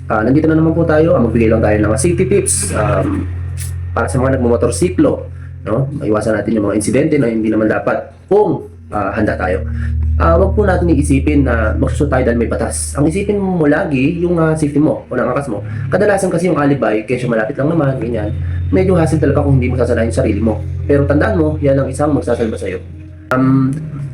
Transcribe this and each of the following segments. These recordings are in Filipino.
Nandito na naman po tayo. Magbigay lang tayo ng mga safety tips para sa mga nagmumotorsiklo. No? Maiwasan natin yung mga insidente na hindi naman dapat kung handa tayo. Wag po natin iisipin na magsusot tayo dahil may batas. Ang isipin mo lagi yung safety mo o ng angkas mo. Kadalasan kasi yung alibay, kesyo malapit lang naman, ganyan. Medyo hassle talaga kung hindi mo sasalahin yung sarili mo. Pero tandaan mo, yan ang isang magsasalba sa'yo.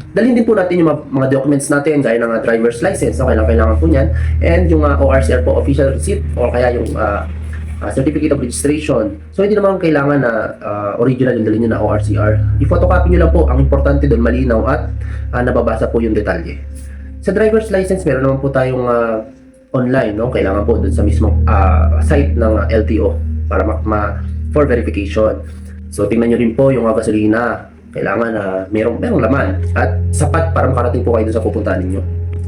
Dalhin din po natin yung mga documents natin gaya ng driver's license, no? Kailangan po niyan, and yung ORCR po, official receipt, o kaya yung certificate of registration. So hindi naman kailangan na original yung dalhin nyo na ORCR. I-photocopy nyo lang po, ang importante doon malinaw at nababasa po yung detalye. Sa driver's license, meron naman po tayong online, no? Kailangan po doon sa mismong site ng LTO para for verification. So tingnan nyo rin po yung gasolina. Kailangan na merong laman at sapat para makarating po kayo dun sa pupuntahan ninyo.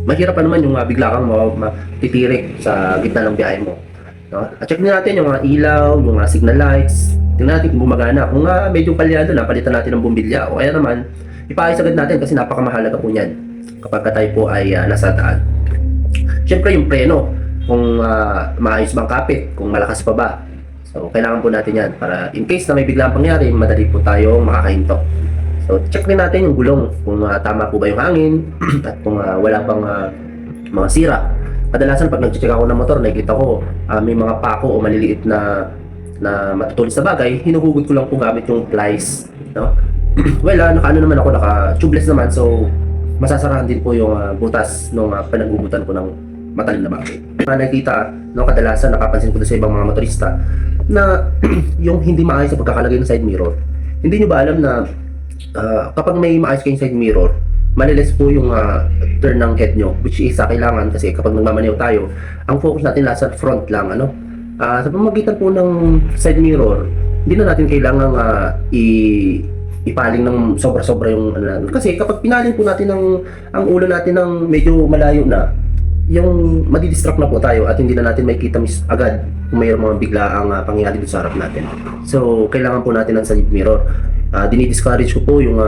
Mahirap pa naman yung bigla kang matitirik sa gitna ng biyahe mo. No? At check natin yung mga ilaw, yung mga signal lights. Tingnan natin kung gumagana. Kung medyo palyado na, palitan natin ng bumbilya. O kaya naman, ipaayos agad natin kasi napakamahalaga po niyan kapag tayo po ay nasa daan. Siyempre yung preno, kung maayos bang kapit, kung malakas pa ba. So kailangan po natin yan para in case na may biglang pangyari, madali po tayong makakahinto. So, check rin natin yung gulong kung tama po ba yung hangin at kung wala pang mga sira. Kadalasan pag nag-check ako ng motor, nakikita ko may mga pako o maliliit na matutulis na bagay, hinuhugot ko lang po gamit yung plies. No? Well, naka-ano naman ako, naka-tubeless naman, so masasarahan din po yung butas nung panagugutan ko ng matalim na bagay. Nakikita, no, kadalasan nakapansin ko sa ibang mga motorista na yung hindi maayos sa pagkakalagay ng side mirror. Hindi nyo ba alam na kapag may maayos kayong side mirror, malilis po yung turn ng head nyo, which is kailangan kasi kapag nagmamaneho tayo, ang focus natin nasa front lang, ano? Sa pamamagitan po ng side mirror, hindi na natin kailangan ipaling ng sobra-sobra yung kasi kapag pinaling po natin ang ulo natin ng medyo malayo na, yung madidistract na po tayo at hindi na natin makikita agad kung mayroong mga biglaang pangyayari dito sa harap natin. So, kailangan po natin ng side mirror. Dinidiscourage ko po yung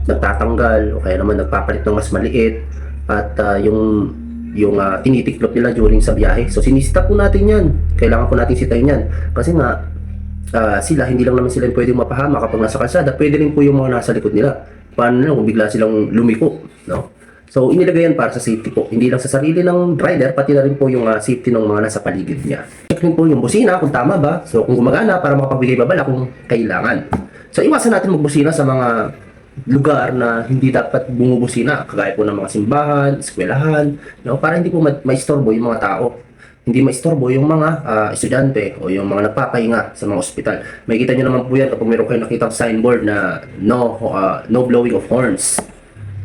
nagtatanggal o kaya naman nagpapalit ng mas maliit at yung tinitiklop nila during sa biyahe. So sinisita po natin yan. Kailangan po natin sitayin yan. Kasi nga sila, hindi lang naman sila pwedeng mapahama kapag nasa kalsada. Pwede rin po yung mga nasa likod nila. Paano na kung bigla silang lumiko, no? So inilagay yan para sa safety po. Hindi lang sa sarili ng rider, pati na rin po yung safety ng mga nasa paligid niya. Check rin po yung busina kung tama ba. So kung gumagana para makapagbigay babala kung kailangan. So iwasan natin magbusina sa mga lugar na hindi dapat bumubusina, kagaya po ng mga simbahan, eskwelahan, no? Para hindi po maistorbo yung mga tao. Hindi maistorbo yung mga estudyante o yung mga nagpapahinga sa mga ospital. Makikita nyo naman po yan kapag meron kayo nakitang signboard na no blowing of horns.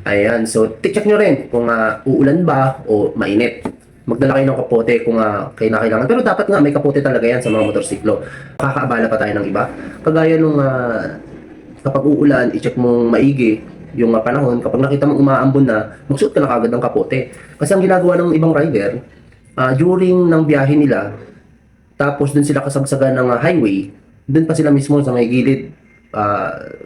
Ayan, so check nyo rin kung uulan ba o mainit. Magdala kayo ng kapote kung kailangan. Pero dapat nga may kapote talaga yan sa mga motorsiklo. Kakaabala pa tayo ng iba. Kagaya nung kapag uulan, i-check mong maigi yung panahon. Kapag nakita mong umaambon na, magsuot ka na kagad ng kapote. Kasi ang ginagawa ng ibang rider, during ng biyahe nila, tapos dun sila kasagsagan ng highway, dun pa sila mismo sa may gilid,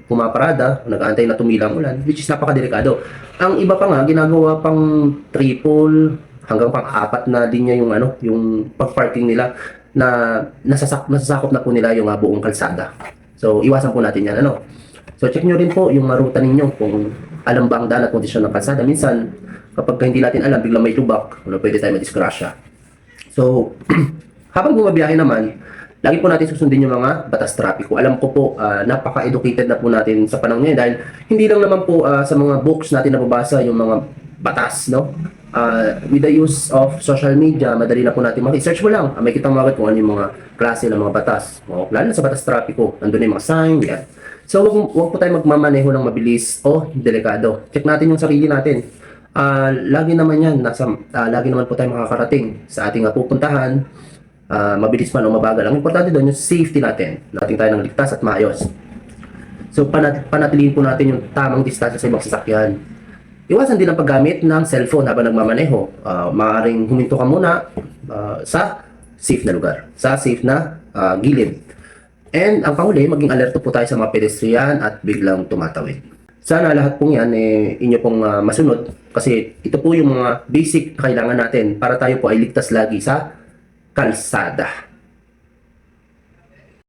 pumaparada, nag-aantay na tumila ang ulan, which is napakadelikado. Ang iba pa nga, ginagawa pang triple, hanggang pang-apat na linya yung yung pag-parking nila na nasasakop na po nila yung buong kalsada. So iwasan po natin yan, So check nyo rin po yung ruta ninyo kung alam ba ang daan at kondisyon ng kalsada. Minsan kapag hindi natin alam, biglang may lubak, pwede tayo madisgrasya. So habang bumabiyahe naman, lagi po natin susundin yung mga batas trapiko. Alam ko po, napaka-educated na po natin sa panahon ngayon dahil hindi lang naman po sa mga books natin nababasa yung mga batas, no? With the use of social media, madali na po natin search mo lang. May kitang mga kung ano yung mga klase ng mga batas. Lalo na sa batas trapiko, nandun yung mga sign, yan. So, wag po tayo magmamaneho ng mabilis o delikado. Check natin yung sarili natin. Lagi naman yan, lagi naman po tayo makakarating sa ating pupuntahan. Mabilis man o mabagal. Ang importante doon yung safety natin. Nating tayo ng ligtas at maayos. So, panatilihin po natin yung tamang distansya sa ibang sasakyan. Iwasan din ang paggamit ng cellphone habang nagmamaneho. Maaaring huminto ka muna sa safe na lugar, sa safe na gilid. And ang panghuli, maging alerto po tayo sa mga pedestrian at biglang tumatawid. Sana lahat pong yan inyo pong masunod kasi ito po yung mga basic na kailangan natin para tayo po ay ligtas lagi sa kalsada.